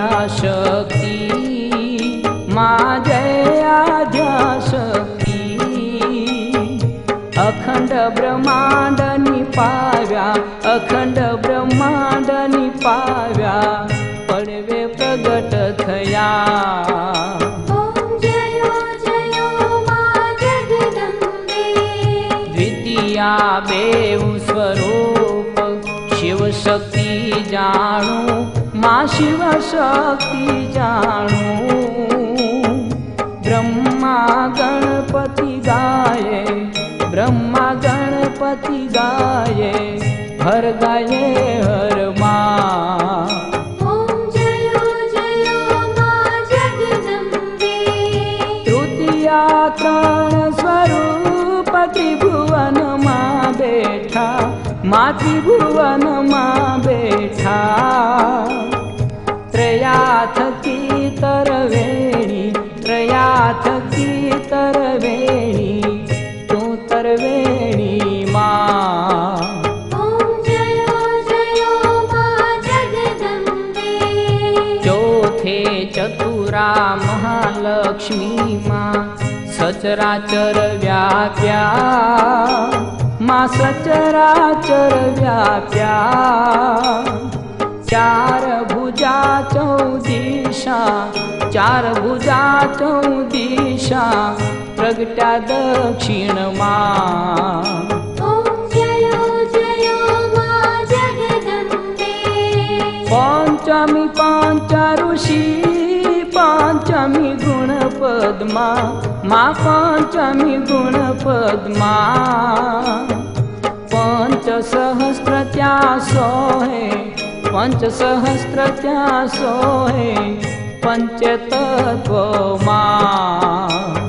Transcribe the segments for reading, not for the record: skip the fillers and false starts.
आद्याशक्ति माँ जय आद्याशक्ति अखंड ब्रह्मांड निपाव्या अखंड ब्रह्मांड निपाव्या पड़वे प्रगट थया द्वितीया बेव स्वरूप शिव शक्ति जाणु माँ शिव शक्ति जाणु ब्रह्मा गणपति गाये ब्रह्मा गणपति गाये हर गाये हर माँ तृतीया त्रण स्वरूप त्रिभुवन माँ बैठा माँ त्रिभुवन माँ बैठा त्रयाथ की तरवेणी त्रयाथ की तरवेणी तू तरवेणी माँ चौथे चतुरा महालक्ष्मी माँ सचराचर व्याप्या माँ सचराचर व्याप्या चार भुजा चौदिशा चार भुजा चौदिशा प्रगटा दक्षिण माँ पंचमी पंच ऋषि पंचमी गुण पद्मा माँ पंचमी गुण पद्मा पंच सहस्र त्या सोहे पंच सहस्र त्या सोहे पंचतत्व माँ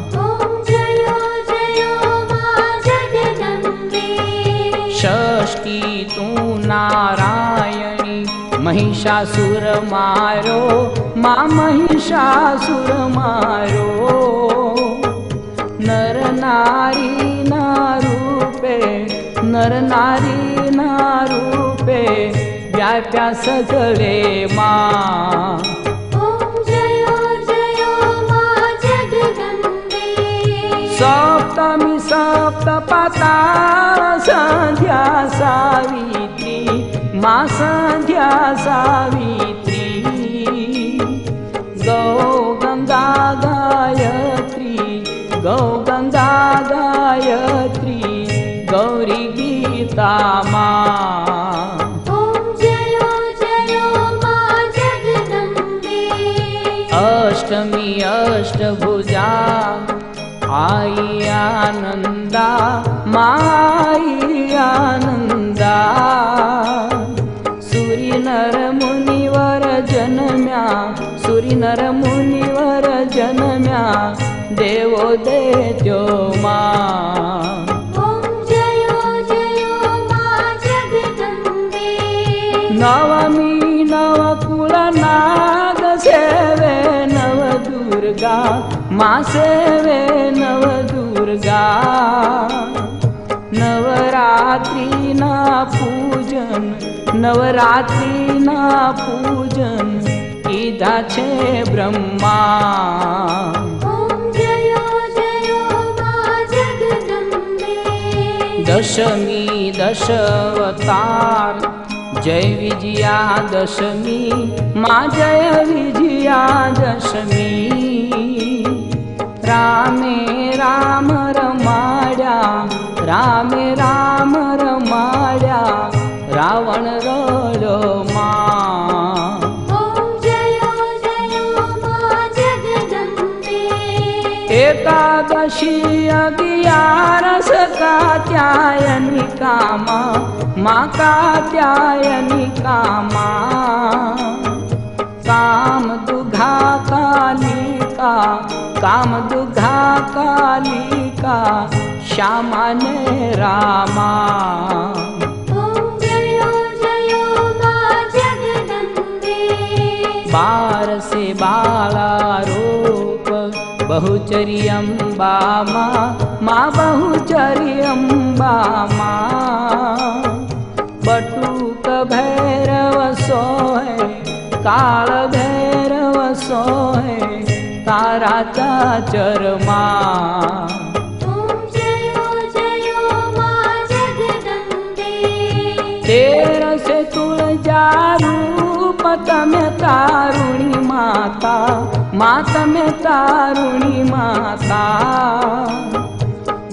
षष्ठी तू नारायणी महिषासुर मारो माँ महिषासुर मारो नर नारी ना रूपे नर नारी ना रूपे व्याप्या सगळे माँ सप्तमी सप्तपाताल संध्या सावित्री माँ संध्या सावित्री गौ गंगा गायत्री गौ गंगा गायत्री गौरी गीता माँ अष्टमी अष्टभुजा आई आनंदा माई आनंदा सूरी नर मुनिवर जन्म्या सूरी नर मुनिवर जन्म्या देवो देत्यो माँ नवमी नवकुल नाग सेवे नव दुर्गा माँ सेवे नव दुर्गा नवरात्रि ना पूजन नवरात्रि ना पूजन कीधा छे ब्रह्मा दशमी दशावतार जय विजया दशमी माँ जय विजया दशमी रामे राम रमाड्या रामे राम रमाड्या रावण रडो माँ एकादशी अगियारस कात्यायनिका माँ कात्यायनिका माँ काम दुघा कालिका काम दुघा कालिका श्यामा ने रामा बार से बाला रूप बहुचरी अम्बा माँ बहुचरी अम्बा माँ बटुक भैरव सोहे काल भैरव સોહે તારા ચાચરમાં. તેરસે તુળજા રૂપ તમે તારુણી માતા, મા તમે તારુણી માતા.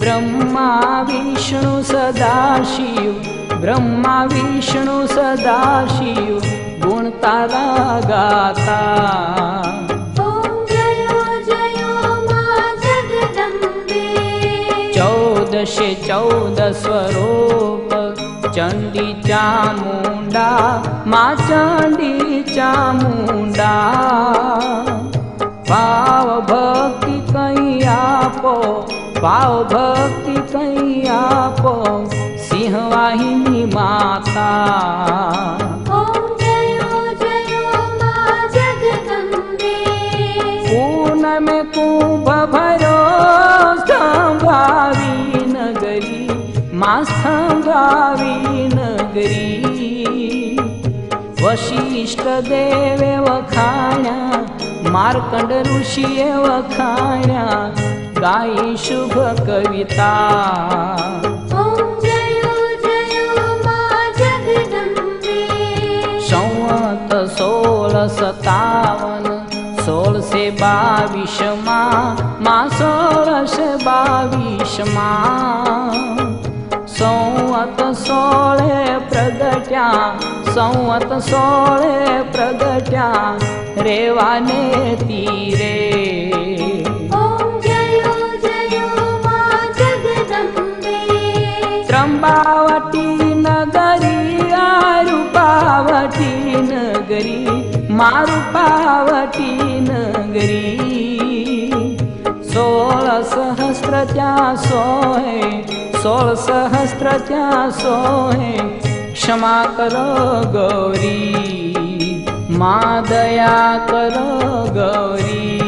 બ્રહ્મા વિષ્ણુ સદાશિવ, બ્રહ્મા વિષ્ણુ સદાશિવ ગુણ તારા ગાતા. ચૌદશે 14 સ્વરૂપ ચંડી ચામુંડા, મા ચંડી ચામુંડા. ભાવ ભક્તિ કઈ આપો, ભાવ ભક્તિ કઈ આપો સિંહવાહિની માતા. પૂનમે કુંભ ભર્યો સંભાવી નગરી, માં સંભાવી નગરી. વશિષ્ઠ દેવે વખાણ્યા, માર્કંડ ઋષિએ વખાણ્યા, ગાઈ શુભ કવિતા. સંવત 1657 1622 માં 1622 સંવત 16 પ્રગટ્યા, સંવત 16 પ્રગટ્યા રેવાને તીરે. ત્રંબાવતી નગરી આ રૂપાવતી નગરી, મારુપાવતી નગરી. 16 સહસ્ત્ર ત્યાં સોહે, 16 સહસ્ત્ર ત્યાં સોહે ક્ષમા કરો ગૌરી, મા દયા કરો ગૌરી.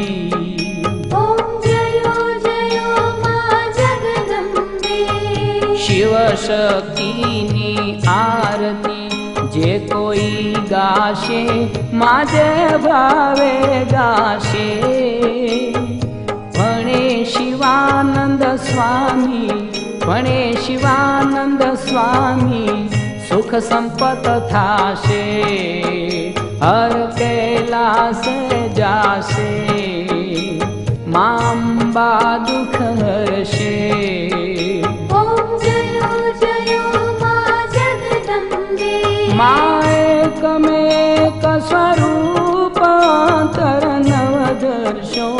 શિવ શક્તિની આરતી જે કોઈ ગાશે, માં જે ભાવે ગાશે. ભણે શિવાનંદ સ્વામી, ભણે શિવાનંદ સ્વામી સુખ સંપત થાશે, હર કૈલાસ જાશે, માં દુઃખ હરશે. માં એકમેક સ્વરૂપ અંતર નવદર્શો,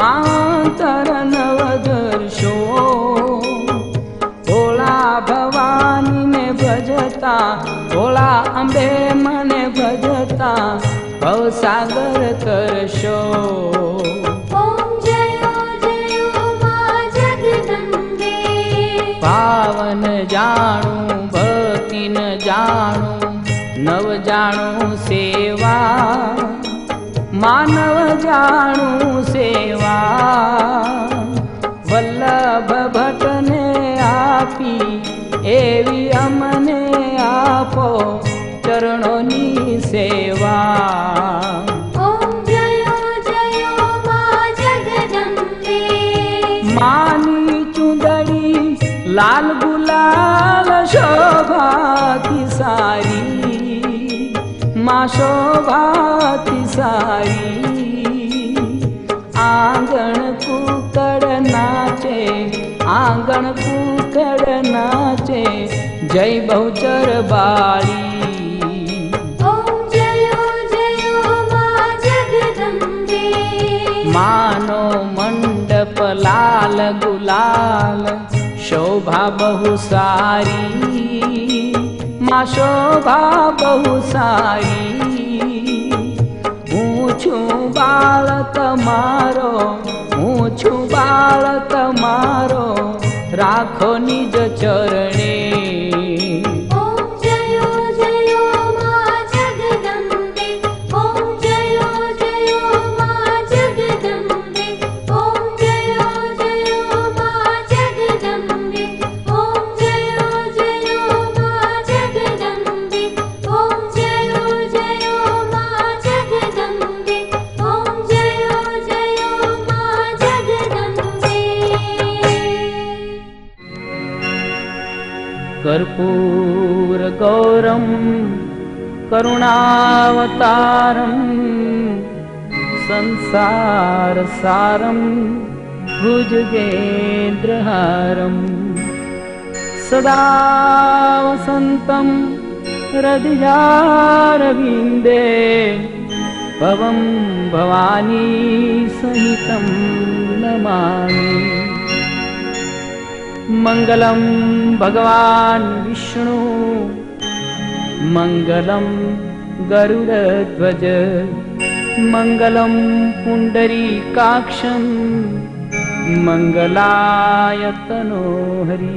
માંતર નવદર્શો. ભોળા ભવાનીને ભજતા, ભોળા અંબે મને ભજતા ભવસાગર તરશો. પાવન જાણું ભક્તિ ન જાણું, નવ જાણું સેવા, માનવ જાણું સેવા. વલ્લભ ભટ્ટને આપી એવી અમને આપો ચરણોની સેવા. માની ચુંદડી લાલ ગુલાલ શોભાતી સારી, માં શોભાતી સારી. આંગણ કુકડ નાચે, આંગણ કુકડ નાચે જય બહુચર બાળી. માનો મંડપ લાલ ગુલાલ શોભા બહુ સારી, માં શોભા બહુ સારી. હું છું બાળ તમારો, હું છું બાળ તમારો રાખો નિજ ચરણે. कर्पूरगौरं करुणावतारं संसारसारं भुजगेन्द्रहारं सदा वसन्तं हृदयारविन्दे भवं भवानी सहितं नमामि। मङ्गलं भगवान् विष्णु मङ्गलं गरुडध्वज मङ्गलं पुण्डरीकाक्षं मङ्गलाय तनोहरि।